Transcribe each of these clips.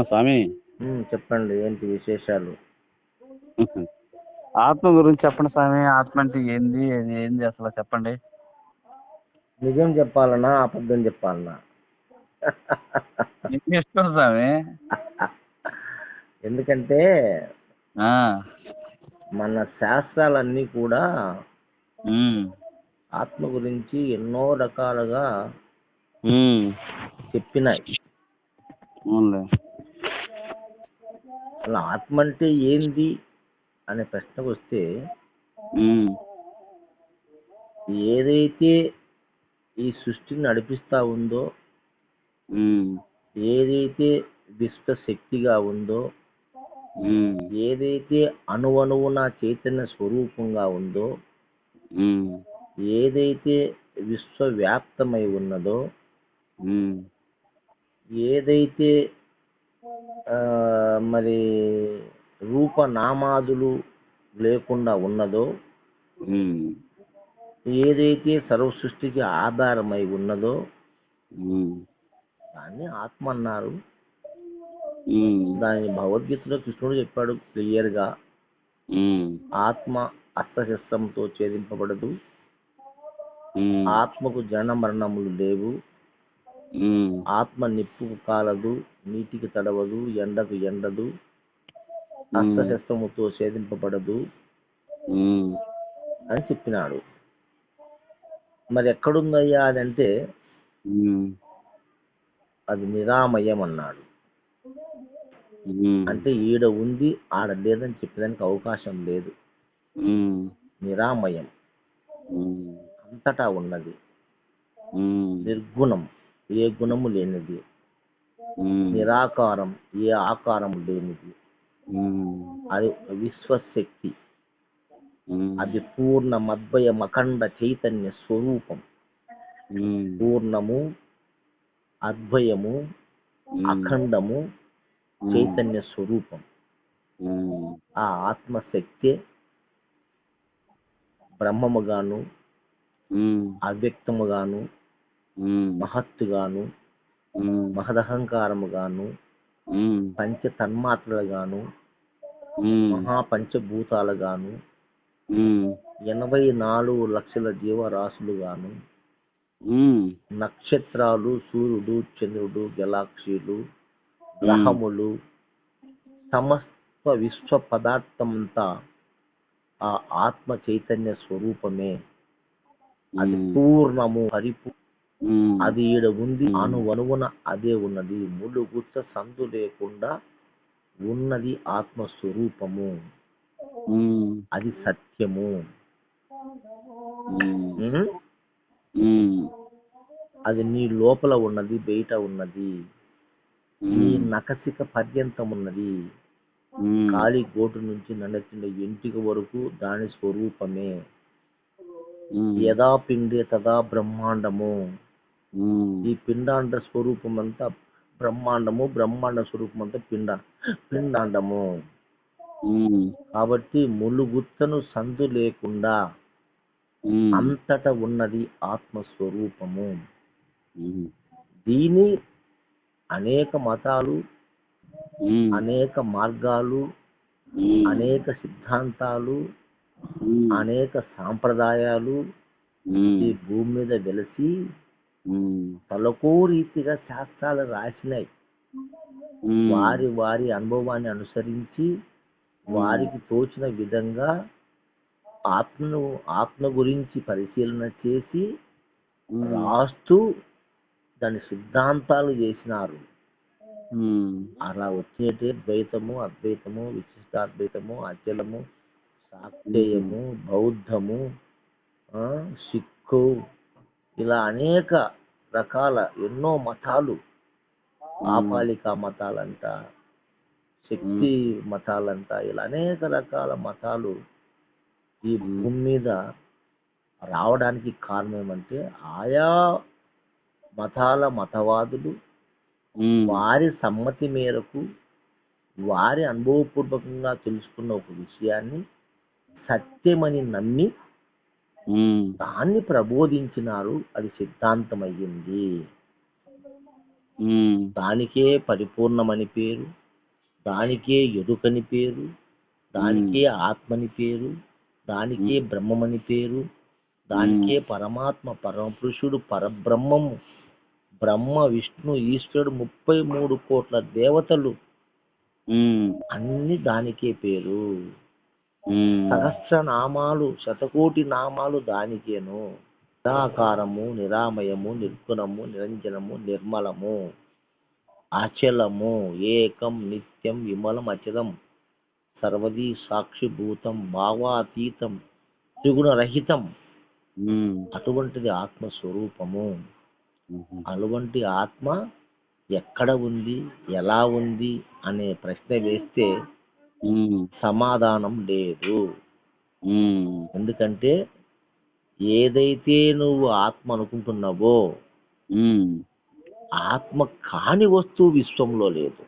స్వామి. చెప్పండి, ఏంటి విశేషాలు? ఆత్మ గురించి చెప్పండి స్వామి. ఆత్మ అంటే ఏంది, అది ఏంది అసలు చెప్పండి. నిజం చెప్పాలనా, అబద్ధం చెప్పాలనా? మీకు ఇష్టం స్వామి. ఎందుకంటే ఆ, మన శాస్త్రాలన్నీ కూడా ఉమ్, ఆత్మ గురించి ఎన్నో రకాలుగా ఉమ్, చెప్పినాయి. అవునులే. అలా ఆత్మ అంటే ఏంది అనే ప్రశ్నకు వస్తే, ఉమ్, ఏదైతే ఈ సృష్టిని నడిపిస్తా ఉందో, ఉమ్, ఏదైతే విశ్వశక్తిగా ఉందో, ఉమ్, ఏదైతే అణువణువున చైతన్య స్వరూపంగా ఉందో, ఉమ్, ఏదైతే విశ్వవ్యాప్తమై ఉన్నదో, ఉమ్, ఏదైతే మరి రూపనామాదులు లేకుండా ఉన్నదో, ఉమ్, ఏదైతే సర్వ సృష్టికి ఆధారమై ఉన్నదో ఉమ్, దాన్ని ఆత్మ అన్నారు. ఉమ్, దాని భగవద్గీతలో కృష్ణుడు చెప్పాడు క్లియర్గా, ఉమ్, ఆత్మ అస్త్రశస్త్రంతో ఛేదింపబడదు, ఉమ్, ఆత్మకు జన మరణములు లేవు, ఉమ్, ఆత్మ నిప్పుకు కాలదు, నీటికి తడవదు, ఎండకు ఎండదు, అస్త్రశస్త్రముతో ఛేదింపబడదు ఉమ్, అని చెప్పినాడు. మరి ఎక్కడుందయ్యా అదంటే ఉమ్, అది నిరామయం అన్నాడు. ఉమ్, అంటే ఈడ ఉంది ఆడ లేదని చెప్పడానికి అవకాశం లేదు. ఉమ్, నిరామయం, ఉమ్, అంతటా ఉన్నది, ఉమ్, నిర్గుణం, ఏ గుణము లేనిది, ఉమ్, నిరాకారం, ఏ ఆకారం లేనిది, ఉమ్, అది విశ్వశక్తి, ఉమ్, అది పూర్ణ మద్వయ మఖండ చైతన్య స్వరూపం. ఉమ్, పూర్ణము, అద్వయము, అఖండము చైతన్య స్వరూపం. ఉమ్, ఆ ఆత్మశక్తి బ్రహ్మముగాను, ఉమ్, అవ్యక్తముగాను, ఉమ్, మహత్తుగాను, ఉమ్, మహదహంకారముగాను, ఉమ్, పంచ తన్మాత్రలుగాను, ఉమ్, మహాపంచభూతాలుగాను, ఉమ్, 84 లక్షల జీవరాశులుగాను, ఉమ్, నక్షత్రాలు, సూర్యుడు, చంద్రుడు, గెలాక్సీలు, గ్రహములు, సమస్త విశ్వ పదార్థమంతా ఆ ఆత్మ చైతన్య స్వరూపమే. అది పూర్ణము, అది ఈడ ఉంది, అణువణువున అదే ఉన్నది, ములుగుచ్చ సందు లేకుండా ఉన్నది ఆత్మస్వరూపము. అది సత్యము. అది నీ లోపల ఉన్నది, బయట ఉన్నది, ఈ నఖశిఖ పర్యంతం ఉన్నది, కాలి గోటు నుంచి నడచిన ఎంటిక వరకు దాని స్వరూపమే. యదా పిండే తదా బ్రహ్మాండము. ఈ పిండాండ స్వరూపం అంతా బ్రహ్మాండము, బ్రహ్మాండ స్వరూపం అంతా పిండాండము. కాబట్టి ములుగుచ్చను సందు లేకుండా అంతటా ఉన్నది ఆత్మస్వరూపము. దీని అనేక మతాలు, అనేక మార్గాలు, అనేక సిద్ధాంతాలు, అనేక సాంప్రదాయాలు ఈ భూమి మీద వెలిసి తలకో రీతిగా శాస్త్రాలు రాసినాయి. వారి వారి అనుభవాన్ని అనుసరించి వారికి తోచిన విధంగా ఆత్మ గురించి పరిశీలన చేసి రాస్తూ దాని సిద్ధాంతాలు చేసినారు. అలా వచ్చేటే ద్వైతము, అద్వైతము, విశిష్టాద్వైతము, అచలము, శాక్తేయము, బౌద్ధము, సిక్కు, ఇలా అనేక రకాల ఎన్నో మతాలు, ఆపాలిక మతాలంట, శక్తి మతాలంట, ఇలా అనేక రకాల మతాలు ఈ భూమి మీద రావడానికి కారణం ఏమంటే ఆయా మతాల మతవాదులు వారి సమ్మతి మేరకు వారి అనుభవపూర్వకంగా తెలుసుకున్న ఒక విషయాన్ని సత్యమని నమ్మి దాన్ని ప్రబోధించినారు. అది సిద్ధాంతమయ్యింది. ఉమ్, దానికే పరిపూర్ణమని పేరు, దానికే ఎరుకని పేరు, దానికే ఆత్మని పేరు, దానికే బ్రహ్మమని పేరు, దానికే పరమాత్మ పరమపురుషుడు పరబ్రహ్మము బ్రహ్మ విష్ణు ఈశ్వరుడు 33 కోట్ల దేవతలు ఉమ్, అన్ని దానికే పేరు. ఉమ్, సహస్రనామాలు శతకోటి నామాలు దానికేను. నిరాకారము నిరామయము నిర్గుణము నిరంజనము నిర్మలము అచలము ఏకం నిత్యం విమలం అచలం సర్వదీ సాక్షిభూతం భావాతీతం త్రిగుణరహితం. ఉమ్, అటువంటిది ఆత్మస్వరూపము. ఉమ్, అటువంటి ఆత్మ ఎక్కడ ఉంది, ఎలా ఉంది అనే ప్రశ్న వేస్తే ఉమ్, సమాధానం లేదు. ఉమ్, ఎందుకంటే ఏదైతే నువ్వు ఆత్మ అనుకుంటున్నావో ఉమ్, ఆత్మ కాని వస్తువు విశ్వంలో లేదు.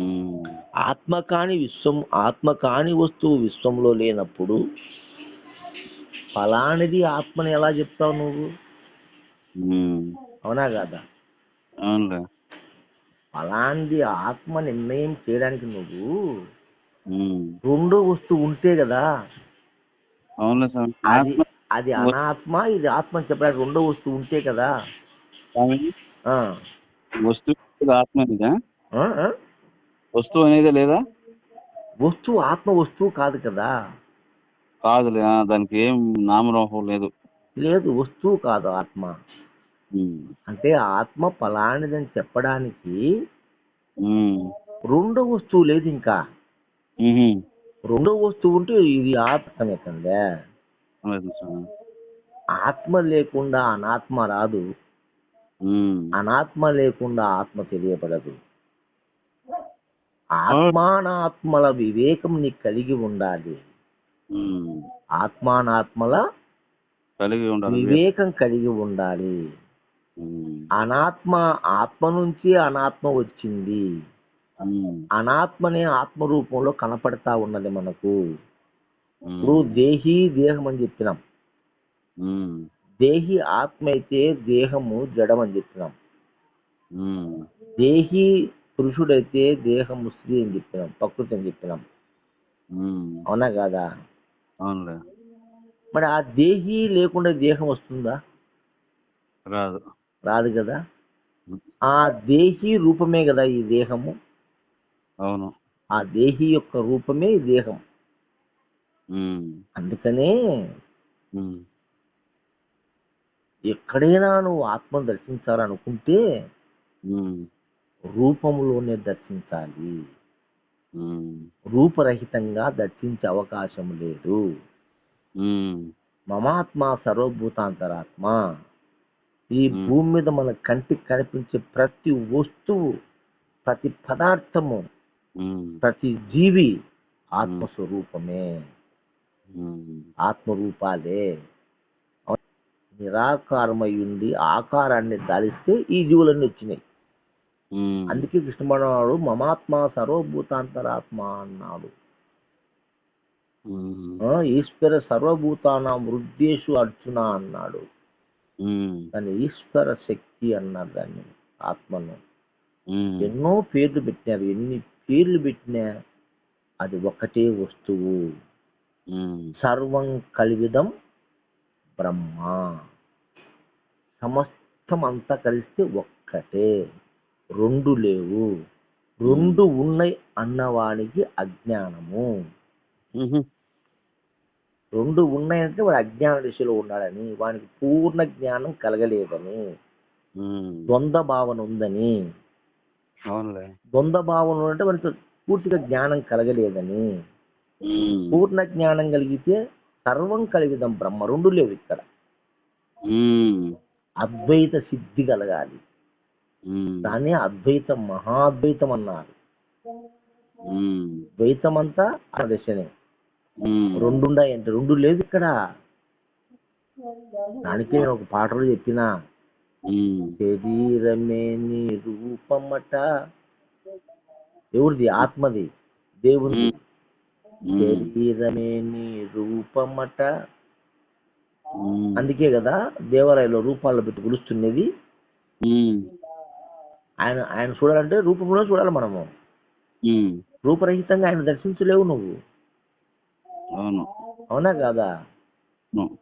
ఉమ్, ఆత్మ కాని వస్తువు విశ్వంలో లేనప్పుడు ఫలానిది ఆత్మని ఎలా చెప్తావు నువ్వు? ఉమ్, అవునా కాదా? అవునులే. ఫలానిది ఆత్మ నిర్ణయం చేయడానికి నువ్వు ఉమ్, రెండో వస్తువు ఉంటే కదా. అవునులే స్వామి. అది ఆత్మ అది అనాత్మ, ఇది ఆత్మ అని చెప్పడానికి రెండో వస్తువు ఉంటే కదా. స్వామి, ఆ, వస్తువు ఆత్మ అనేదా? ఆ, ఆ? వస్తువు అనేదే లేదా? వస్తువు ఆత్మ వస్తువు కాదు కదా. కాదులే, దానికి ఏం నామరూపం లేదు. లేదు, వస్తువు కాదు ఆత్మ. ఉమ్, అంటే ఆత్మ ఫలానిదని చెప్పడానికి ఉమ్, రెండో వస్తువు లేదు. ఇంకా ఉహు, రెండో వస్తువు ఉంటే ఇది ఆత్మే కందే. లేదు స్వామి. ఆత్మ లేకుండా అనాత్మ రాదు, ఉమ్, అనాత్మ లేకుండా ఆత్మ తెలియబడదు. ఆత్మానాత్మల వివేకం నీకు కలిగి ఉండాలి. ఉమ్, ఆత్మానాత్మల కలిగి ఉండాలి. వివేకం కలిగి ఉండాలి. ఉమ్, ఆత్మ నుంచి అనాత్మ వచ్చింది. ఉమ్, అనాత్మనే ఆత్మ రూపంలో కనపడతా ఉన్నది మనకు. ఉమ్, ఇప్పుడు దేహి దేహం అని చెప్పినాం. ఉమ్, దేహి ఆత్మ అయితే దేహము జడం అని చెప్పినాం. ఉమ్, దేహి పురుషుడైతే దేహము స్త్రీ అని చెప్పినాం, ప్రకృతి అని చెప్పినాం. ఉమ్, అవునా కాదా? అవునులే. మరి ఆ దేహి లేకుండా దేహం వస్తుందా? రాదు. రాదు కదా. ఆ దేహి రూపమే కదా ఈ దేహము. అవును. ఆ దేహి యొక్క రూపమే ఈ దేహం. ఉమ్, అందుకనే ఉమ్, ఎక్కడైనా నువ్వు ఆత్మను దర్శించాలనుకుంటే ఉమ్, రూపంలోనే దర్శించాలి. ఉమ్, రూపరహితంగా దర్శించే అవకాశం లేదు. ఉమ్, మమాత్మ సర్వభూతాంతరాత్మ. ఈ ఉమ్, భూమి మీద మన కంటికి కనిపించే ప్రతి వస్తువు, ప్రతి పదార్థము, ఉమ్, ప్రతి జీవి ఆత్మస్వరూపమే, ఉమ్, ఆత్మరూపాలే. నిరాకారమయ్యుండి ఆకారాన్ని దాలిస్తే ఈ జీవులన్నీ వచ్చినాయి. ఉమ్, అందుకే కృష్ణ భగవానుడు మమాత్మ సర్వభూతాంతరాత్మ అన్నాడు. ఉమ్, ఈశ్వర సర్వభూతానాం హృద్యేషు అర్జున అన్నాడు. ఉమ్, దాన్ని ఈశ్వర శక్తి అన్నారు దాన్ని, ఆత్మను. ఉమ్, ఎన్నో పేర్లు పెట్టినారు, ఎన్ని పేర్లు పెట్టినా అది ఒక్కటే వస్తువు. ఉమ్, సర్వం కలివిదం బ్రహ్మ. సమస్తం అంతా కలిస్తే ఒక్కటే, రెండు లేవు. రెండు ఉన్నాయి అన్నవానికి అజ్ఞానము. ఉహు, రెండు ఉన్నాయంటే వాడు అజ్ఞాన దిశలో ఉన్నాడని, వానికి పూర్ణ జ్ఞానం కలగలేదని, ఉమ్, ద్వంద్వ భావన ఉందని. అవునులే. ద్వంద్వ భావన అంటే వానికి పూర్తిగా జ్ఞానం కలగలేదని. ఉమ్, పూర్ణ జ్ఞానం కలిగితే సర్వం కలిగిదాం బ్రహ్మ. రెండు లేవు ఇక్కడ. ఉమ్, అద్వైత సిద్ధి కలగాలి. ఉమ్, దాన్ని అద్వైతం మహాద్వైతం అన్నారు. ఉమ్, ద్వైతం అంతా ఆ దశనే. ఉమ్, రెండుండాయంటే రెండు లేదు ఇక్కడ. దానికే నేను ఒక పాటలో చెప్పిన, ఉమ్, శరీరమే నీ రూపమట. ఎవరిది? ఆత్మది, దేవుంది. ఉమ్, శరీరమే నీ రూపమట. ఉమ్, అందుకే కదా దేవాలయంలో రూపాల్లో పెట్టి పిలుస్తున్నది. ఉమ్, ఆయన ఆయన చూడాలంటే రూపంలో చూడాలి మనము. ఉమ్, రూపరహితంగా ఆయన దర్శించలేవు నువ్వు. అవును. అవునా కాదా? అవును.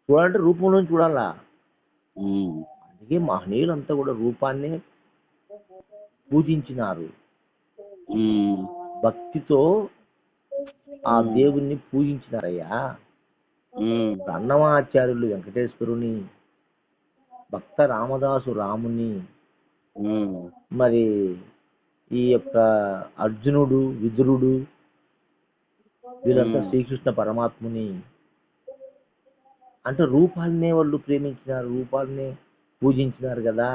చూడాలంటే రూపంలో చూడాలా. ఉమ్, అందుకే మహనీయులంతా కూడా రూపాన్ని పూజించినారు. ఉమ్, భక్తితో ఆ దేవుణ్ణి పూజించినారయ్యా. ఉమ్, అన్నమాచార్యులు వెంకటేశ్వరుని, భక్త రామదాసు రాముని, ఉమ్, మరి ఈ యొక్క అర్జునుడు, విదురుడు, వీళ్ళంతా శ్రీకృష్ణ పరమాత్ముని అంటే రూపాలనే వాళ్ళు ప్రేమించినారు, రూపాలనే పూజించినారు కదా.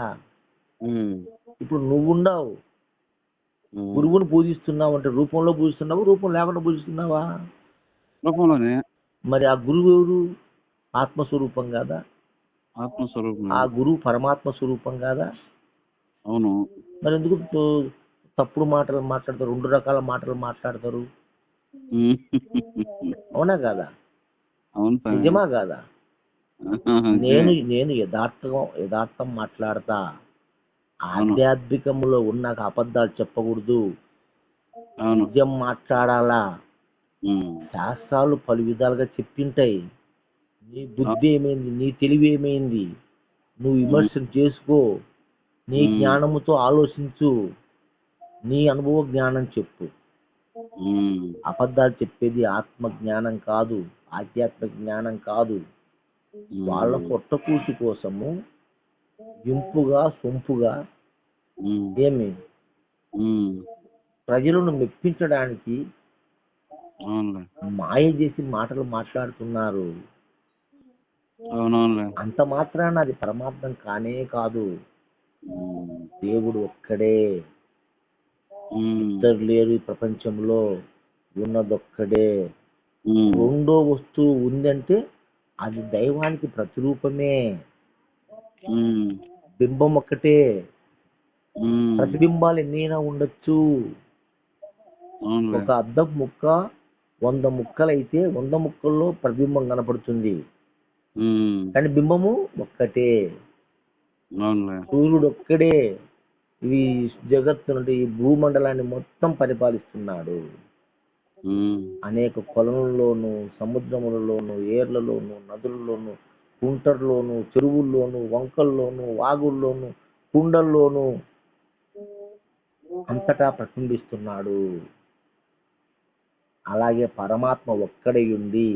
ఉమ్, ఇప్పుడు నువ్వుండవు, ఉమ్. గురువుని పూజిస్తున్నావు అంటే రూపంలో పూజిస్తున్నావు, రూపం లేకుండా పూజిస్తున్నావా? రూపంలోనే మరి ఆ గురువు ఎవరు? ఆత్మస్వరూపం కాదా? ఆత్మస్వరూపం. ఆ గురువు పరమాత్మ స్వరూపం కాదా? అవును. మరి ఎందుకు తప్పుడు మాటలు మాట్లాడతారు, 2 రకాల మాటలు మాట్లాడతారు? ఉమ్. అవునా కాదా? అవును స్వామి. నిజమా కాదా? నిజమే. నేను యథార్థం మాట్లాడతా. అవును. ఆధ్యాత్మికంలో ఉన్న అబద్ధాలు చెప్పకూడదు, అవును. నిజం మాట్లాడాలా. ఉమ్, శాస్త్రాలు పలు విధాలుగా చెప్పింటాయి. నీ బుద్ధి ఏమైంది, నీ తెలివి ఏమైంది, నువ్వు విమర్శ చేసుకో, నీ జ్ఞానముతో ఆలోచించు, నీ అనుభవ జ్ఞానం చెప్పు. ఉమ్, అబద్ధాలు చెప్పేది ఆత్మ జ్ఞానం కాదు, ఆధ్యాత్మిక జ్ఞానం కాదు. వాళ్ళ పొట్టకూటి కోసము ఇంపుగా సొంపుగా ఉమ్, ఏమి ఉమ్, ప్రజలను మెప్పించడానికి అవునులే. మాయ చేసి మాటలు మాట్లాడుతున్నారు. అవునవునులే. అంత మాత్రాన అది పరమార్థం కానే కాదు. ఉమ్, దేవుడు ఒక్కడే, ఉమ్, ఇద్దరు లేరు ఈ ప్రపంచంలో, ఉన్నదొక్కడే. ఉమ్, రెండో వస్తువు ఉందంటే అది దైవానికి ప్రతిరూపమే. ఉమ్, బింబం ఒక్కటే, ఉమ్, ప్రతిబింబాలు ఎన్నైనా ఉండొచ్చు. అవునులే. ఒక అద్దం ముక్క 100 ముక్కలైతే 100 ముక్కల్లో ప్రతిబింబం కనపడుతుంది, ఉమ్, కానీ బింబము ఒక్కటే. అవునులే. సూర్యుడు ఒక్కడే ఈ జగత్తు అంటే ఈ భూమండలాన్ని మొత్తం పరిపాలిస్తున్నాడు. ఉమ్, అనేక కొలనుల్లోనూ, సముద్రములలోనూ, ఏర్లలోనూ, నదులలోనూ, కుంటర్లోనూ, చెరువుల్లోనూ, వంకల్లోనూ, వాగుల్లోనూ, కుండల్లోనూ అంతటా ప్రతిబింబిస్తున్నాడు. అలాగే పరమాత్మ ఒక్కడే ఉండి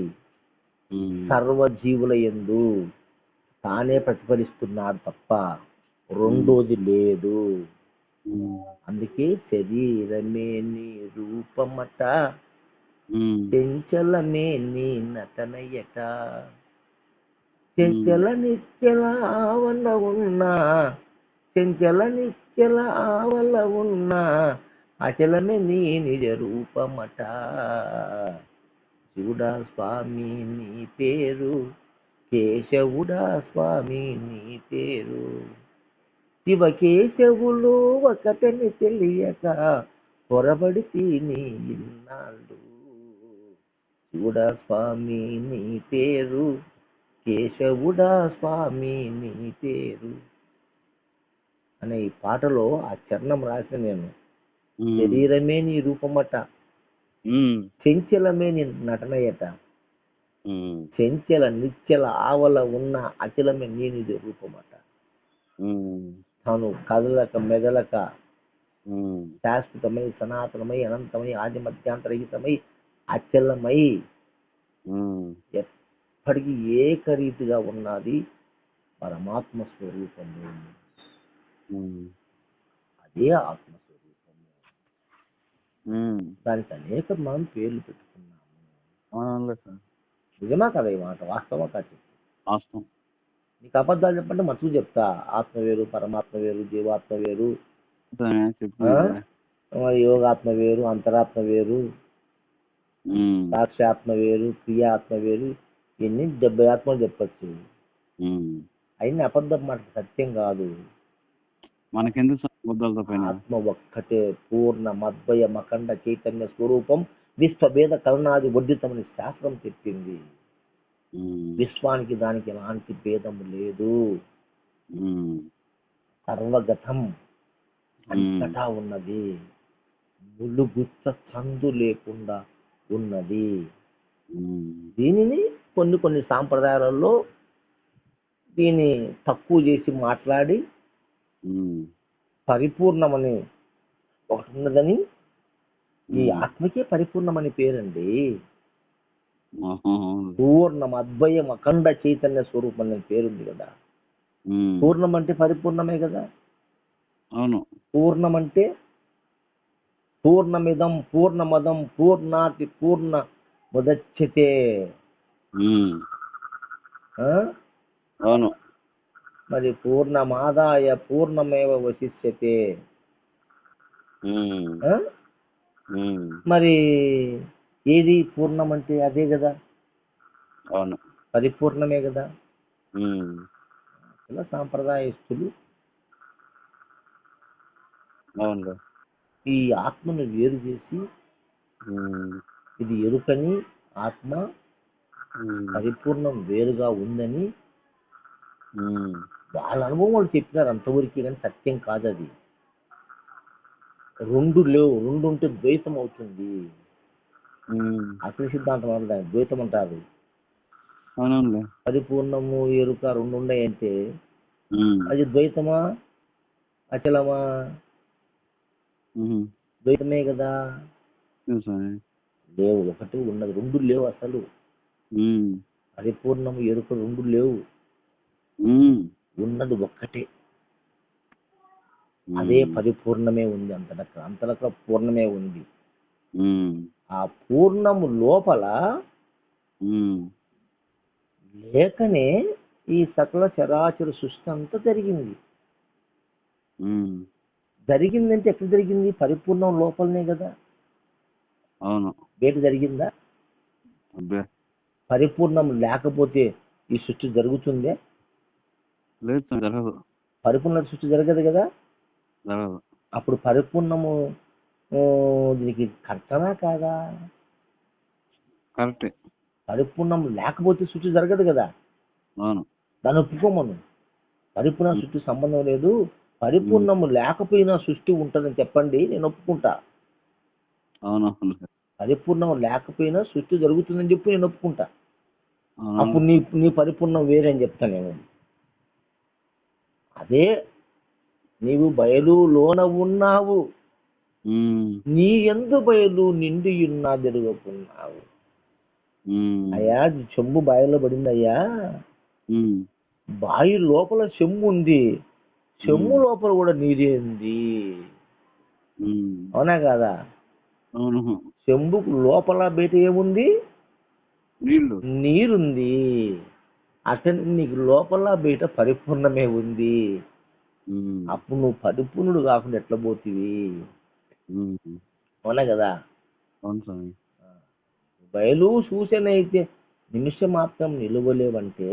ఉమ్, సర్వజీవుల యందు తానే ప్రతిఫలిస్తున్నాడు తప్ప రెండోది లేదు. ఉమ్, అందుకే శరీరమే నీ రూపమట, ఉమ్, చెంచలమే నీ నటనయట. చెంచల నిశ్చల ఆవల ఉన్నా, చెంచల నిశ్చల ఆవల ఉన్నా, అచలమే నీ నిజ రూపమట. శివుడా స్వామి నీ పేరు, కేశవుడా స్వామి నీ పేరు. శివకేశవులు ఒకటని తెలియక పొరబడి తిని ఇన్నాళ్ళు. శివుడా స్వామి నీ పేరు, కేశవుడా స్వామి నీ పేరు అనే ఈ పాటలో ఆ చరణం రాసిన నేను. శరీరమే నీ రూపమట, చెంచలమే నీ నటనయట. చెంచల నిశ్చల ఆవల ఉన్న అచలమే నీ నిజ రూపమట. తాను కదలక మెదలక శాశ్వతమై సనాతనమై అనంతమై ఆది మధ్యాంతరహితమై అచలమై ఎప్పటికీ ఏకరీతిగా ఉన్నది పరమాత్మ స్వరూపము. అదే ఆత్మస్వరూపము. దానికి అనేక మనం పేర్లు పెట్టుకున్నాము. నిజమా కదా ఈ మాట? వాస్తవా కాదు? నీకు అబద్ధాలు చెప్పంటే మతుకు చెప్తా. ఆత్మ వేరు, పరమాత్మ వేరు, జీవాత్మ వేరు, యోగాత్మ వేరు, అంతరాత్మ వేరు, సాక్షాత్మ వేరు, క్రియాత్మ వేరు, ఇన్ని 70 ఆత్మలు చెప్పచ్చు. అయినా అబద్ధం మాట సత్యం కాదు. మనకెందుకు ఆత్మ ఒక్కటే, పూర్ణ మద్వయ మఖండ చైతన్య స్వరూపం, విశ్వభేద కరుణాది వర్జితమని శాస్త్రం చెప్పింది. విశ్వానికి దానికి ఎలాంటి భేదము లేదు. సర్వగతం అంతటా ఉన్నది, ములుగుచ్చ సందు లేకుండా ఉన్నది. దీనిని కొన్ని కొన్ని సాంప్రదాయాలలో దీన్ని తక్కువ చేసి మాట్లాడి పరిపూర్ణమని ఒకటి ఉన్నదని, ఈ ఆత్మకే పరిపూర్ణమని పేరండి. పూర్ణం, అద్వయం, అఖండ చైతన్య స్వరూపం అనే పేరుంది కదా. పూర్ణం అంటే పరిపూర్ణమే కదా. అవును. పూర్ణం అంటే పూర్ణమిదం పూర్ణమదం పూర్ణాతి పూర్ణ ముదచ్యతే. అవును. మరి పూర్ణమాదాయ పూర్ణమేవ వశిష్యతే. మరి ఏది పూర్ణం అంటే అదే కదా, అవును. పరిపూర్ణమే కదా. ఇలా సాంప్రదాయస్తులు అవును. ఈ ఆత్మను వేరు చేసి ఇది ఎరుకని, ఆత్మ పరిపూర్ణం వేరుగా ఉందని వాళ్ళ అనుభవం వాళ్ళు చెప్పినారు అంతవరకు, కానీ సత్యం కాదు అది. రెండు లేవు, రెండు ఉంటే ద్వైతం అవుతుంది. అసలు సిద్ధాంతం వల్ల దాన్ని ద్వైతం అంటారు. పరిపూర్ణము ఎరుక రెండు ఉన్నాయంటే అది ద్వైతమా అచలమా? ద్వైతమే కదా. లేవు, ఒకటి ఉన్నది, రెండు లేవు అసలు. పరిపూర్ణము ఎరుక రెండు లేవు, ఉన్నది ఒక్కటే. అదే పరిపూర్ణమే ఉంది, అంతలక పూర్ణమే ఉంది. ఆ పూర్ణము లోపల లేకనే ఈ సకల చరాచర సృష్టి అంతా జరిగింది. జరిగిందంటే ఎక్కడ జరిగింది? పరిపూర్ణం లోపలనే కదా. అవును. బయట జరిగిందా? పరిపూర్ణం లేకపోతే ఈ సృష్టి జరుగుతుందే? జరగదు. పరిపూర్ణ సృష్టి జరగదు కదా. అప్పుడు పరిపూర్ణము దీనికి కర్తనా కాదా? కరెక్టే. పరిపూర్ణం లేకపోతే సృష్టి జరగదు కదా. అవును. దాన్ని ఒప్పుకోమను. పరిపూర్ణ సృష్టి సంబంధం లేదు, పరిపూర్ణము లేకపోయినా సృష్టి ఉంటుందని చెప్పండి, నేను ఒప్పుకుంటా. అవును. పరిపూర్ణం లేకపోయినా సృష్టి జరుగుతుందని చెప్పి నేను ఒప్పుకుంటా. అప్పుడు నీ పరిపూర్ణం వేరే అని చెప్తాను నేను. అదే నీవు బయలులోన ఉన్నావు, నీ యందు బయలు నిండి ఉన్నా జరుగుతున్నావు. అయ్యా చెంబు బావిలో పడింది అయ్యా, బావి లోపల చెంబు ఉంది, చెంబు లోపల కూడా నీరే ఉంది. అవునా కాదా? చెంబుకు లోపల బయట ఏముంది? నీరుంది. అతని నీకు లోపల బయట పరిపూర్ణమే ఉంది. అప్పుడు నువ్వు పరిపూర్ణుడు కాకుండా ఎట్లా పోతివి? అవునా కదా. బయలు సూచనైతే నిమిషం మాత్రం నిలవలేవంటే,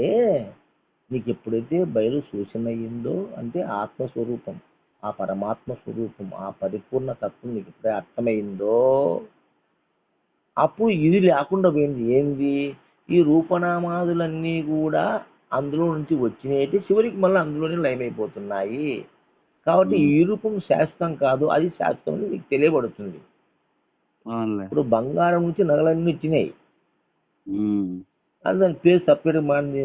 నీకు ఎప్పుడైతే బయలు సూచన అయ్యిందో అంటే ఆత్మస్వరూపం, ఆ పరమాత్మ స్వరూపం, ఆ పరిపూర్ణ తత్వం నీకు ఎప్పుడే అర్థమైందో అప్పుడు ఇది లేకుండా పోయింది. ఏంది? ఈ రూపనామాదులన్నీ కూడా అందులో నుంచి వచ్చినాయి, చివరికి మళ్ళీ అందులోనే లయమైపోతున్నాయి. కాబట్టి ఈ రూపం శాశ్వతం కాదు, అది శాశ్వతం అని నీకు తెలియబడుతుంది. ఇప్పుడు బంగారం నుంచి నగలన్నీ ఇచ్చినాయి, అది దాని పేరు సపరేట్ మారింది.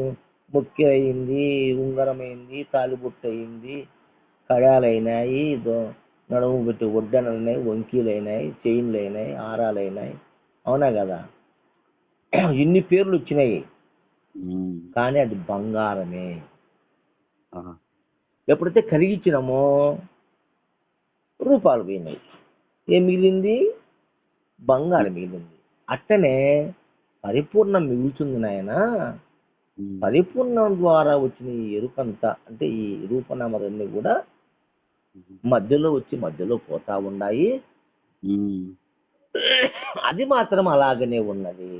ముక్కె అయింది, ఉంగరం అయింది, తాలిబొట్టు అయింది, కడాలు అయినాయి, నడుము పెట్టి ఒడ్డనలు అయినాయి, వంకీలు అయినాయి, చైన్లు అయినాయి, హారాలు అయినాయి. అవునా కదా. ఇన్ని పేర్లు వచ్చినాయి, కానీ అది బంగారమే. ఎప్పుడైతే కరిగించినామో రూపాలు పోయినాయి, ఏం మిగిలింది? బంగారం మిగిలింది. అట్టనే పరిపూర్ణం మిగులుతుంది నాయన. పరిపూర్ణం ద్వారా వచ్చిన ఈ ఎరుకంతా అంటే ఈ రూపనామాలన్నీ కూడా మధ్యలో వచ్చి మధ్యలో పోతా ఉన్నాయి. అది మాత్రం అలాగనే ఉన్నది.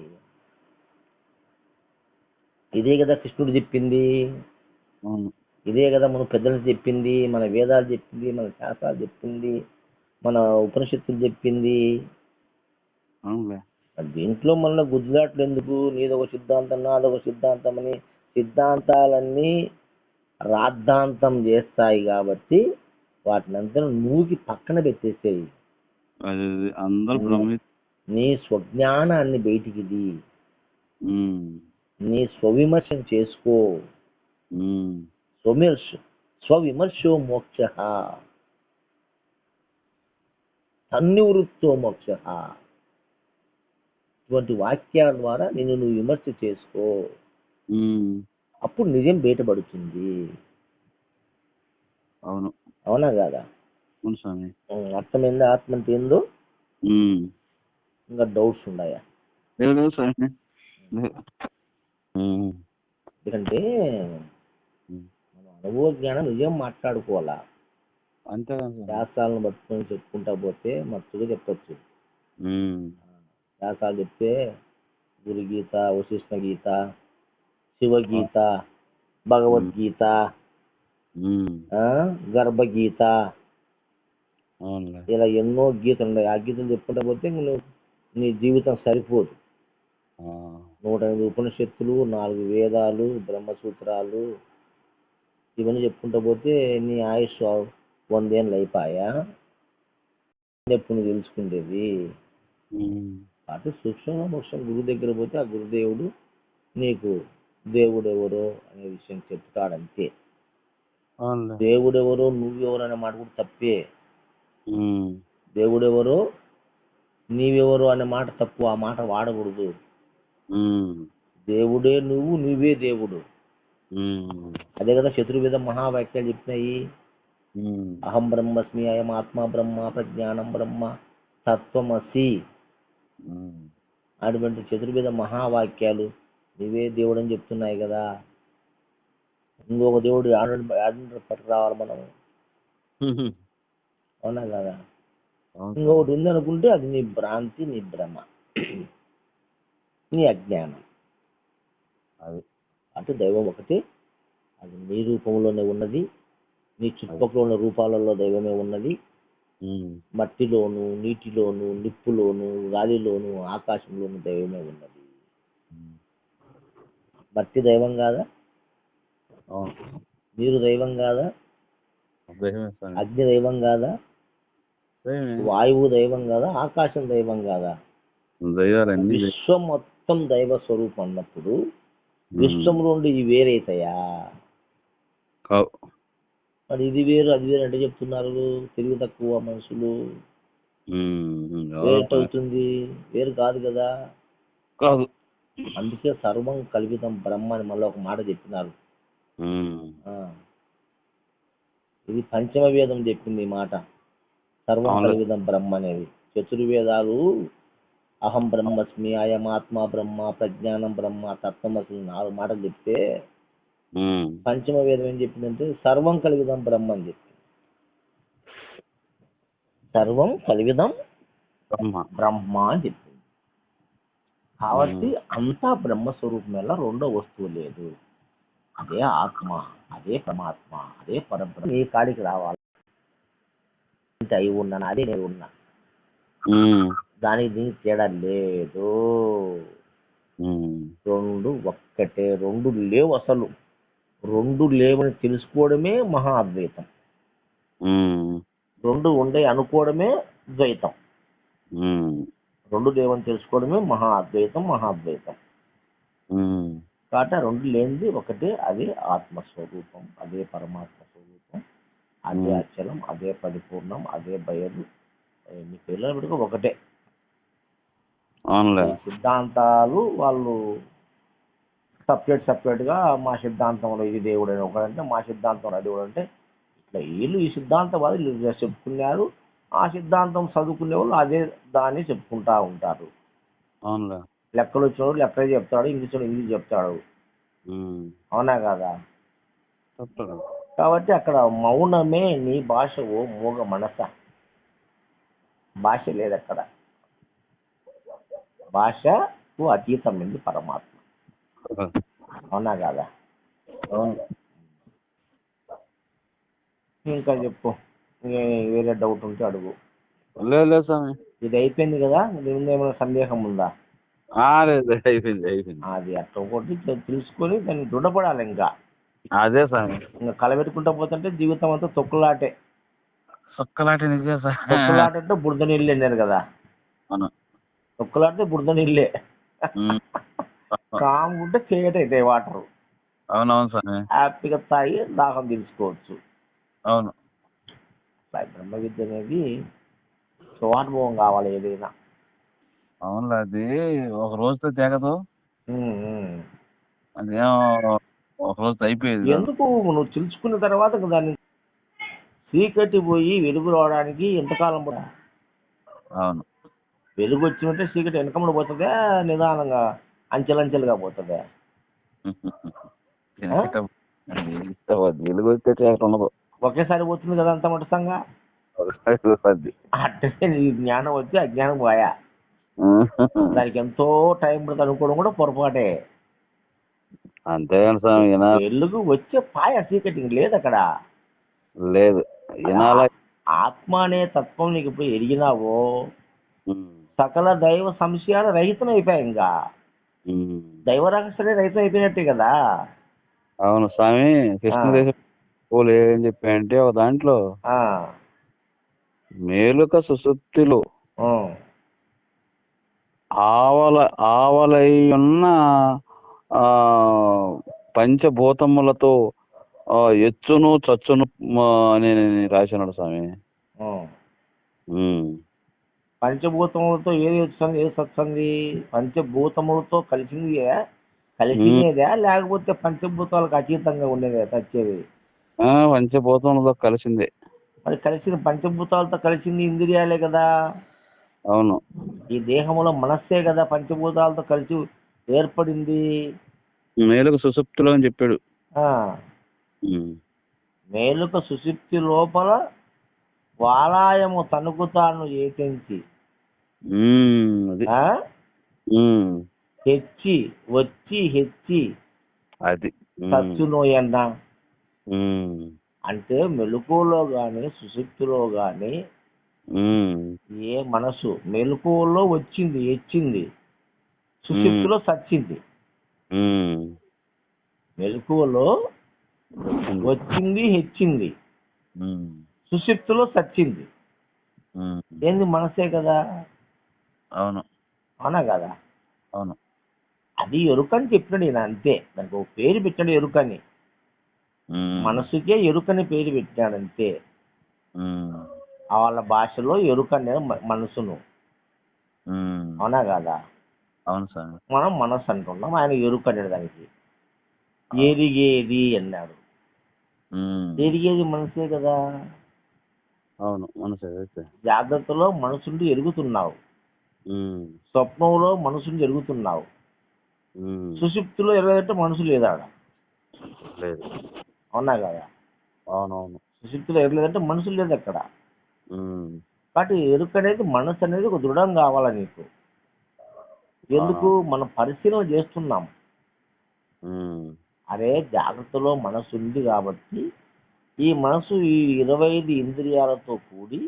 ఇదే కదా కృష్ణుడు చెప్పింది, ఇదే కదా మన పెద్దలు చెప్పింది, మన వేదాలు చెప్పింది, మన శాస్త్రాలు చెప్పింది, మన ఉపనిషత్తులు చెప్పింది. దీంట్లో మళ్ళీ గుజరాట్లు ఎందుకు? నీదొక సిద్ధాంతం, నాదొక సిద్ధాంతం అని సిద్ధాంతాలన్నీ రాద్ధాంతం చేస్తాయి. కాబట్టి వాటినంతా నూకి పక్కన పెట్టేసేయి. అది అందరూ బ్రహ్మ. నీ స్వజ్ఞానాన్ని బయటికి తీ. నీ స్వవిమర్శం చేసుకో. స్వవిమర్శో మోక్ష తన్నివృత్తో మోక్ష. ఇటువంటి వాక్యాల ద్వారా నిన్ను నువ్వు విమర్శ చేసుకో. అప్పుడు నిజం బయటపడుతుంది. అవును. అవునా కాదా? అర్థమైందా ఆత్మ అంటే ఏందో? ఇంకా డౌట్స్ ఉన్నాయా? ఎందుకంటే మనం అనుభవ జ్ఞానం నిజం మాట్లాడుకోవాలా. అంతే. శాస్త్రాలను పట్టుకొని చెప్పుకుంటా పోతే మస్తుగా చెప్పచ్చు. శాస్త్రాలు చెప్తే గురుగీత, వశిష్ఠ గీత, శివగీత, భగవద్గీత, గర్భగీత, ఇలా ఎన్నో గీతలు ఉన్నాయి. ఆ గీతలు చెప్పుకుంటా పోతే నీ జీవితం సరిపోదు. 108 ఉపనిషత్తులు, 4 వేదాలు, బ్రహ్మసూత్రాలు, ఇవన్నీ చెప్పుకుంటా పోతే నీ ఆయుష్ 100 ఏళ్ళు అయిపోయా. ఎప్పుడు నువ్వు తెలుసుకుండేది. అటు సూక్ష్మ మోక్షం గురువు దగ్గర పోతే ఆ గురుదేవుడు నీకు దేవుడు ఎవరో అనే విషయం చెప్తాడంతే. దేవుడెవరో నువ్వెవరో అనే మాట కూడా తప్పే. దేవుడెవరో నీవెవరో అనే మాట తప్పు. ఆ మాట వాడకూడదు. దేవుడే నువ్వు, నువ్వే దేవుడు. అదే కదా చతుర్వేద మహావాక్యాలు చెప్పినాయి. అహం బ్రహ్మస్మి, అయం ఆత్మ బ్రహ్మ, ప్రజ్ఞానం బ్రహ్మ, తత్వమసి. అటువంటి చతుర్వేద మహావాక్యాలు నువ్వే దేవుడు అని చెప్తున్నాయి కదా. ఇంకొక దేవుడు పట్టుకు రావాలి మనం. అవునా కదా? ఇంకొకటి ఉందనుకుంటే అది నీ భ్రాంతి, నీ భ్రమ, నీ అజ్ఞానం. అది అటు దైవం ఒకటి. అది నీ రూపంలోనే ఉన్నది. నీ చుట్టుపక్కల ఉన్న రూపాలలో దైవమే ఉన్నది. మట్టిలోను, నీటిలోను, నిప్పులోను, గాలిలోను, ఆకాశంలోను దైవమే ఉన్నది. మట్టి దైవం కాదా? నీరు దైవం కాదా? అగ్ని దైవం కాదా? వాయువు దైవం కాదా? ఆకాశం దైవం కాదా? విశ్వం మొత్తం దైవ స్వరూపం అన్నప్పుడు విశ్వంలో ఇవి వేరైతాయా? మరి ఇది వేరు అది వేరు అంటే చెప్తున్నారు తెలివి తక్కువ మనుషులు. వేరేటవుతుంది? వేరు కాదు కదా. కాదు. అందుకే సర్వం కల్పితం బ్రహ్మ అని మళ్ళీ ఒక మాట చెప్పినారు. ఇది పంచమ వేదం చెప్పింది ఈ మాట. సర్వం కల్పితం బ్రహ్మ అనేది. చతుర్వేదాలు అహం బ్రహ్మస్మి, అయం ఆత్మ బ్రహ్మ, ప్రజ్ఞానం బ్రహ్మ, తత్వమసి 4 మాటలు చెప్తే పంచమ వేదం ఏం చెప్పిందంటే సర్వం కలివిదం బ్రహ్మ అని చెప్పింది. సర్వం కలివిదం బ్రహ్మ అని చెప్పింది. కాబట్టి అంతా బ్రహ్మస్వరూపం వల్ల రెండో వస్తువు లేదు. అదే ఆత్మ, అదే పరమాత్మ, అదే పరబ్రహ్మ. ఈ కాడికి రావాలి. అయి ఉన్నాను, అదే నేను ఉన్నా. దానికి దీనికి తేడా లేదు. రెండు ఒక్కటే. రెండు లేవు. అసలు రెండు లేవని తెలుసుకోవడమే మహా అద్వైతం. రెండు ఉండే అనుకోవడమే ద్వైతం. రెండు లేవని తెలుసుకోవడమే మహా అద్వైతం, మహాద్వైతం. కాబట్టి రెండు లేనిది ఒకటే. అదే ఆత్మస్వరూపం, అదే పరమాత్మ స్వరూపం, అదే అచలం, అదే పరిపూర్ణం, అదే బయలు. మీ పిల్లలు పెట్టుకో ఒకటే. సిద్ధాంతాలు వాళ్ళు సపరేట్ గా మా సిద్ధాంతంలో ఇది దేవుడు అని ఒకడంటే, మా సిద్ధాంతంలో దేవుడు అంటే, ఇట్లా వీళ్ళు ఈ సిద్ధాంతం వాళ్ళు చెప్పుకున్నారు. ఆ సిద్ధాంతం చదువుకునే వాళ్ళు అదే దాన్ని చెప్పుకుంటా ఉంటారు. లెక్కలు వచ్చినోడు లెక్క చెప్తాడు, ఇంగ్లీష్ చెప్తాడు. అవునా కాదా? కాబట్టి అక్కడ మౌనమే నీ భాష. ఓ మూగ మనస. భాష లేదు అక్కడ. భాషకు అతీతమైంది పరమాత్మ. అవునా కాదా? ఇంకా చెప్పు. వేరే డౌట్ ఉంటే అడుగు. లేదు స్వామి, ఇది అయిపోయింది కదా. దీని ఏమైనా సందేహం ఉందా? అయిపోయింది. అది అట్లా ఒకటి తెలుసుకొని దాన్ని దృఢపడాలి. ఇంకా అదే స్వామి. ఇంకా కలబెట్టుకుంటా పోతుంటే జీవితం అంతా తొక్కులాటే. సుక్కలాట నిజం సార్. తొక్కులాట అంటే బురద నీళ్ళు అన్నారు కదా, అవును. తొక్కులాడితే బురద నీళ్ళే. ఉమ్. కామ్ ఉంటే క్రియేట్ అవుతాయి వాటర్, అవునవును సార్. హ్యాపీగా తాగి దాహం తీర్చుకోవచ్చు. అవును. బ్రహ్మ విద్య అనేది స్వానుభవం కావాలి ఏదైనా. అవునులే, అది ఒక రోజుతో తెగదు. ఉమ్, ఉమ్. అదేమో ఒక రోజు అయిపోయేది కాదు. ఎందుకు నువ్వు తెలుసుకున్న తర్వాత దాన్ని చీకటి పోయి వెలుగు రావడానికి ఎంతకాలం పడుతుంది? అవును. వెలుగు వచ్చినట్టే చీకటి వెనకముందు పోతుందా, నిదానంగా అంచెలంచెలుగా పోతుందా? వెలుగు వచ్చే ఎక్కడ ఉండదు. ఒకేసారి పోతుంది కదా అంత మటుసంగా. ఒకసారి అంటే నీ జ్ఞానం వచ్చి అజ్ఞానం పోయా, దానికి ఎంతో టైం పడుతుంది అనుకోవడం కూడా పొరపాటే. అంతేగాని స్వామి వెలుగు వచ్చే పాయ చీకటి లేదు అక్కడ. లేదు. ఆత్మ అనే తత్వం నీకు ఇప్పుడు ఎరిగినావో సకల దైవ సంశయాలు రహితం అయిపోయాయి. ఇంకా దైవ రహస్యమే రహితం అయిపోయినట్టే కదా. అవును స్వామి. కృష్ణదేశ పోలు ఏం చెప్పాయంటే ఒక దాంట్లో మేలుక సుశుప్తిలో ఆవలై ఉన్న పంచభూతములతో ఎచ్చును చచ్చును అని రాసినాడు స్వామి. పంచభూతములతో ఏది వస్తుంది, ఏది సత్సంది? పంచభూతములతో కలిసినేదా లేకపోతే పంచభూతాలకు అతీతంగా ఉండేదే చచ్చేది? పంచభూతములతో కలిసిందే. మరి కలిసిన పంచభూతాలతో కలిసింది ఇంద్రియాలే కదా. అవును. ఈ దేహంలో మనస్సే కదా పంచభూతాలతో కలిసి ఏర్పడింది. మేలుక సుషుప్తిలో అని చెప్పాడు. మేలుక సుషుప్తి లోపల వాలాయము తనకు తాను ఏకించి హెచ్చి వచ్చి హెచ్చి అది సచ్చునోయన్నా. అంటే మెలకువలో గాని సుషుప్తిలో గాని ఏ మనసు మెలకువలో వచ్చింది హెచ్చింది, సుషుప్తిలో సచ్చింది. మెలకువలో వచ్చింది హెచ్చింది, సుషుప్తిలో సచ్చింది. ఏంది? మనసే కదా. అవును. అవునా కదా? అవును. అది ఎరుకని చెప్పినాడు ఈయన, అంతే. దానికి ఒక పేరు పెట్టాడు ఎరుకని. మనసుకే ఎరుకని పేరు పెట్టాడంతే. వాళ్ళ భాషలో ఎరుకనే మనసును. అవునా కదా? అవును సార్. మనం మనసు అంటున్నాం, ఆయన ఎరుక అన్నాడు దానికి. ఎరిగేది అన్నాడు. ఎరిగేది మనసే కదా. అవును, మనసే. జాగ్రత్తలో మనసుండి ఎరుగుతున్నావు, స్వప్నంలో మనసుండి ఎరుగుతున్నావు, సుషుప్తిలో ఎరగదంటే మనసు లేదా లేదు. అవునా కదా? అవునవును. సుషుప్తిలో ఎరగలేదంటే మనసు లేదు అక్కడ. కాబట్టి ఎరుక అనేది మనసు అనేది ఒక దృఢం కావాలా నీకు. ఎందుకు? మనం పరిశీలన చేస్తున్నాం. అదే జాగ్రత్తలో మనసు ఉంది కాబట్టి ఈ మనసు ఈ 25 ఇంద్రియాలతో కూడి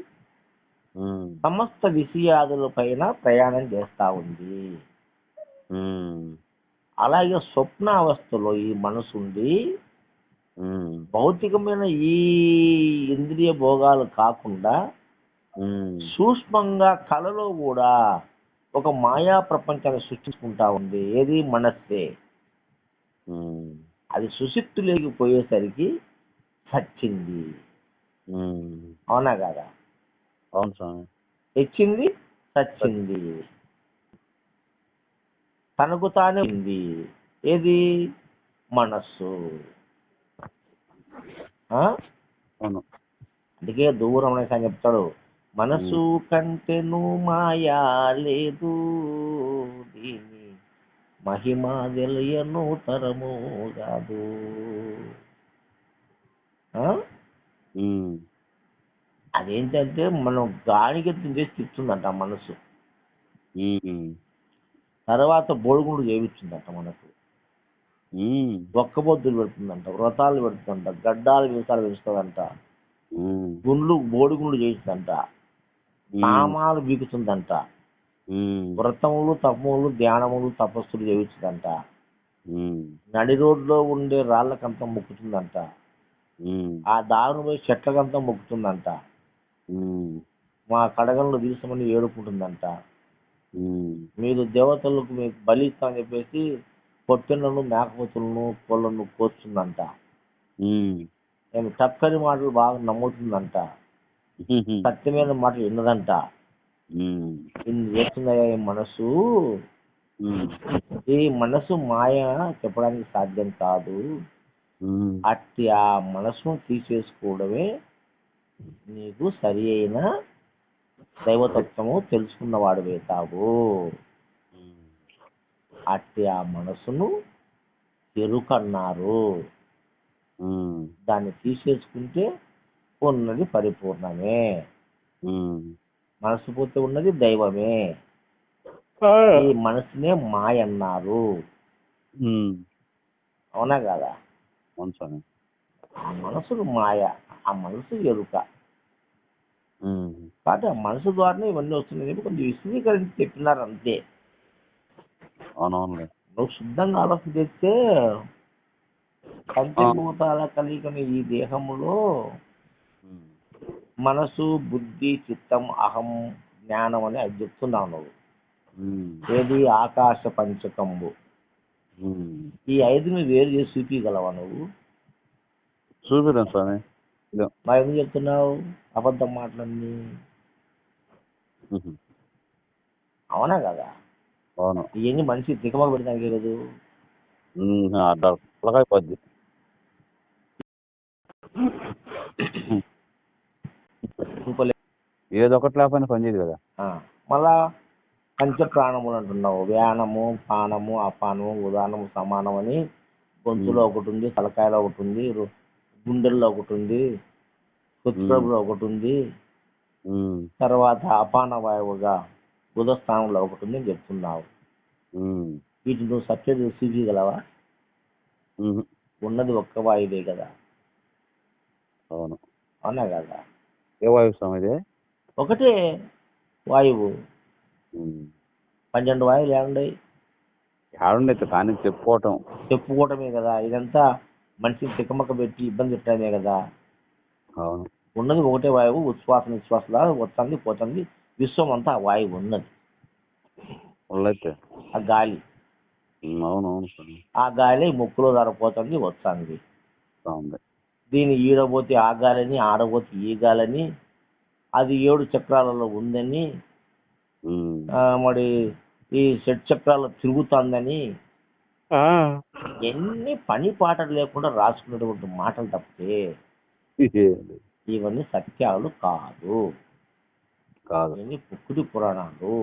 సమస్త విషయాదుల పైన ప్రయాణం చేస్తా ఉంది. అలాగే స్వప్న అవస్థలో ఈ మనసు ఉండి భౌతికమైన ఈ ఇంద్రియ భోగాలు కాకుండా సూక్ష్మంగా కళలో కూడా ఒక మాయా ప్రపంచాన్ని సృష్టించుకుంటా ఉంది. ఏది? మనస్సే. అది సుషుప్తి లేకపోయేసరికి సచ్చింది. అవునా కదా? అవును స్వామి. తెచ్చింది సచ్చింది, తనకు తానే ఉంది. ఏది? మనస్సు. అవును. అందుకే దూరం అని చెప్తాడు, మనసు కంటేను మాయా లేదు, దీని మహిమ తెలియను తరము కాదు. అదేంటంటే మనం గానికి చేసి తిప్పుతుందంట మనసు. తర్వాత బోడుగుండు చేయించిందంట మనకు. ఒక్కబొద్దులు పెడుతుందంట, వ్రతాలు పెడుతుందంట, గడ్డాలు వీసాలు పెంచుతుందంట, బోడిగుండ్లు చేయిస్తుందంట, నామాలు బీకుతుందంట, వ్రతములు తపములు ధ్యానములు తపస్సులు చేయించుదంట, నడి రోడ్లో ఉండే రాళ్ళకంతా మొక్కుతుందంట, ఆ దారును పోయి చెట్లకంతా మొక్కుతుందంట, ఉమ్, మా కడగంలో తీర్చమని ఏడుకుంటుందంట. ఉమ్, మీరు దేవతలకు మీకు బలి ఇస్తామని చెప్పేసి పొట్టెళ్లను, మేకపోతులను, కోళ్ళను కోస్తుందంట. ఉమ్, నేను చక్కని మాటలు బాగా నమ్ముతుందంట. ఉమ్, సత్యమైన మాటలు విన్నదంట. ఉమ్, ఇన్ని చేస్తున్నాయా ఈ మనసు? ఉమ్, ఈ మనసు మాయ చెప్పడానికి సాధ్యం కాదు. ఉమ్, అట్టి ఆ మనసును తీసేసుకోవడమే నీకు సరి అయిన దైవతత్వము తెలుసుకున్నవాడు వేతావు. అట్టి ఆ మనసును ఎరుకన్నారు. ఉమ్, దాన్ని తీసేసుకుంటే ఉన్నది పరిపూర్ణమే. ఉమ్. మనసు పోతే ఉన్నది దైవమే. ఈ మనసునే మాయ అన్నారు. ఉమ్, అవునా కదా? అవును స్వామి. ఆ మనసును మాయ, ఆ మనసు ఎరుక. ఉమ్, కాబట్టి ఆ మనసు ద్వారానే ఇవన్నీ వస్తున్నాయి. కొంచెం విశదీకరించి చెప్పినారు అంతే. అవునవునులే. నువ్వు శుద్ధంగా ఆలోచన చేస్తే పంచభూతాల కలిగిన ఈ దేహములో ఉమ్, మనసు, బుద్ధి, చిత్తం, అహం, జ్ఞానం అని అది చెప్తున్నావు నువ్వు. ఉమ్, ఏది? ఆకాశ పంచకంబు. ఉమ్. ఈ ఐదుని వేరు చేసి చూపించగలవా నువ్వు? చూపిద్దాం స్వామి. ఇదో. మరి ఎందుకు చెప్తున్నావు అబద్ధం మాటలన్నీ? ఉహు. అవునా కదా? అవును. ఇవన్నీ మనిషి తికమక పెడతానికి లేదు. పొలకైపోద్ది. ఇంకో ఏదో ఒకటి లేకపోయినా పనిచేయదు కదా. మళ్ళా పంచ ప్రాణములు అంటున్నావు. వ్యానము, పానము, అపానము, ఉదానము, సమానం అని గొంతులో ఒకటి ఉంది, తలకాయలో ఒకటి ఉంది, గుండెల్లో ఒకటి ఉంది, కుత్కడుపులో ఒకటి ఉంది, ఉమ్, తర్వాత అపాన వాయువుగా బుధస్థానంలో ఒకటి ఉంది అని చెప్తున్నావు. ఉమ్, వీటిని నువ్వు సబ్జెక్ట్ చూపించగలవా? ఉహు. ఉన్నది ఒక్క వాయువే కదా. అవును. అవునా కదా? ఏ వాయువు స్వామి ఇది? ఒకటే వాయువు. ఉమ్. 12 వాయువులు ఏముండయి? ఆడుండైతే కానీ చెప్పుకోవటం. చెప్పుకోవటమే కదా. ఇదంతా మనిషిని తికమక పెట్టి ఇబ్బంది పెట్టడమే కదా. అవును. ఉన్నది ఒకటే వాయువు. ఉచ్ఛ్వాస నిశ్వాసలా వస్తుంది పోతుంది. విశ్వం అంతా ఆ వాయువు ఉన్నది. వాళ్ళైతే ఆ గాలి, అవునవును స్వామి. ఆ గాలి ముక్కులో ధరపోతుంది వస్తుంది. ఉంది. దీన్ని ఈడబోతే ఆ గాలని, ఆడబోతే ఈ గాలని, అది 7 చక్రాలలో ఉందని, ఉమ్. మరి ఈ షట్ చక్రాలు తిరుగుతుందని, ఎన్ని పని పాటలు లేకుండా రాసుకున్నటువంటి మాటలు తప్పితే ఇవన్నీ సత్యాలు కాదు. కాదు. ఇవన్నీ పుక్కుడి పురాణాలు.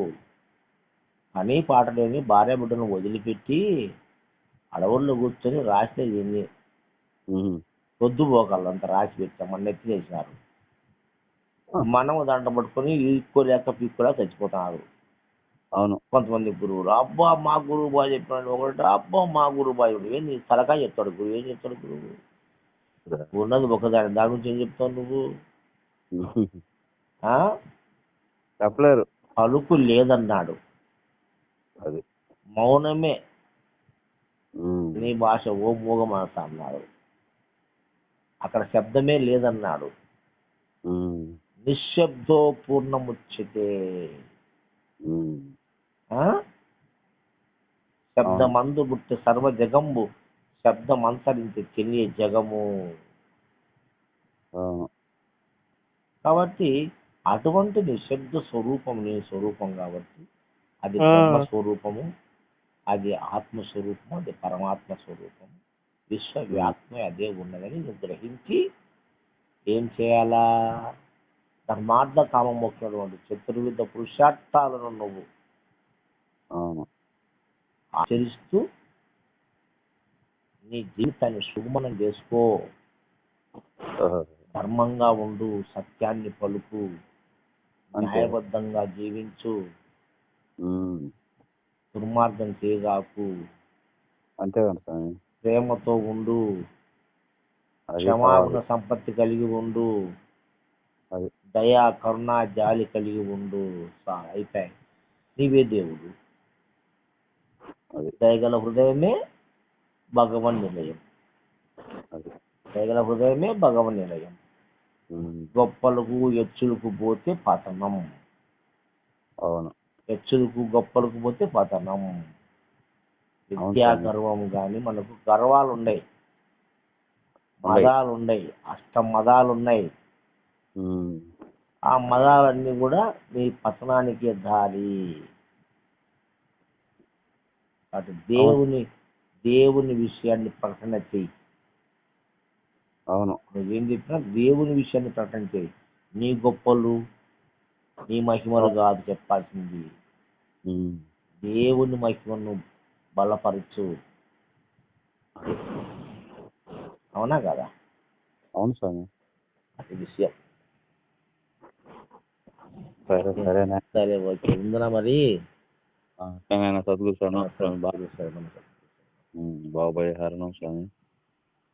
పని పాట లేని భార్య బిడ్డను వదిలిపెట్టి అడవుల్లో కూర్చొని రాసినవి ఎన్ని ఉమ్. పొద్దుపోకాళ్ళు అంత రాసి పెట్టాం. మన నెత్తి చేసినారు. మనము దాంట్లో పట్టుకొని ఈక్కోలేక పీక్కోలేక చచ్చిపోతున్నారు. అవును. కొంతమంది గురువులు అబ్బా మా గురువు బాగా చెప్పినాడు ఒకటి, అబ్బా మా గురువు బాగా చెప్పాడు. ఏంది తలకాయ చెప్తాడు గురువు? ఏం చెప్తాడు గురువు? ఉన్నది ఒకదాని, దాని గురించి ఏం చెప్తావు నువ్వు? చెప్పలేరు. పలుకు లేదన్నాడు. అది మౌనమే నీ భాష, ఓ మూగ మనస అన్నాడు. అక్కడ శబ్దమే లేదన్నాడు. నిశ్శబ్దో పూర్ణముచ్యతే. శబ్దమందు బుట్టి సర్వ జగంబు, శబ్దమంతరించి తెలియ జగము. కాబట్టి అటువంటి నిశ్శబ్ద స్వరూపం నీ స్వరూపం కాబట్టి అది బ్రహ్మస్వరూపము, అది ఆత్మస్వరూపము, అది పరమాత్మ స్వరూపము. విశ్వవ్యాప్తమే అదే ఉన్నదని నువ్వు గ్రహించి ఏం చేయాలా? ధర్మార్థ కామ మోక్షటువంటి చతుర్విధ పురుషార్థాలను నువ్వు ఆచరిస్తూ నీ జీవితాన్ని సుగమనం చేసుకో. ధర్మంగా ఉండు, సత్యాన్ని పలుకు, న్యాయబద్ధంగా జీవించు, దుర్మార్గం చేయగాకు, అంతే కదా స్వామి. ప్రేమతో ఉండు, క్షమాగుణ సంపత్తి కలిగి ఉండు, దయా కరుణ జాలి కలిగి ఉండు. అయిపోయి నీవే దేవుడు. దయగల హృదయమే భగవన్ నిలయం. దయగల హృదయమే భగవన్ నిలయం. ఉమ్. గొప్పలకు హెచ్చులకు పోతే పతనం. అవును హెచ్చులకు గొప్పలకు పోతే పతనం. అవును విద్యా స్వామి. గర్వం కానీ మనకు గర్వాలు ఉన్నాయి, ఉన్నాయి. మదాలు ఉన్నాయి, మదాలు ఉన్నాయి. ఉమ్. ఆ మదాలన్నీ కూడా నీ పతనానికి దారి. అటు దేవుని విషయాన్ని ప్రకటన చెయ్యి. అవును నువ్వేం చెప్పినా దేవుని విషయాన్ని ప్రకటన చేయి. నీ గొప్పలు నీ మహిమలు కాదు చెప్పాల్సింది, ఉమ్. దేవుని మహిమను బలపరచు. అవునా కదా? అవును స్వామి. అది విషయం. సరేనా? సరే, ఓకే, ఉందనా మరి. సద్గురు స్వామి. సరే, బాబాయ్ హరణం స్వామి.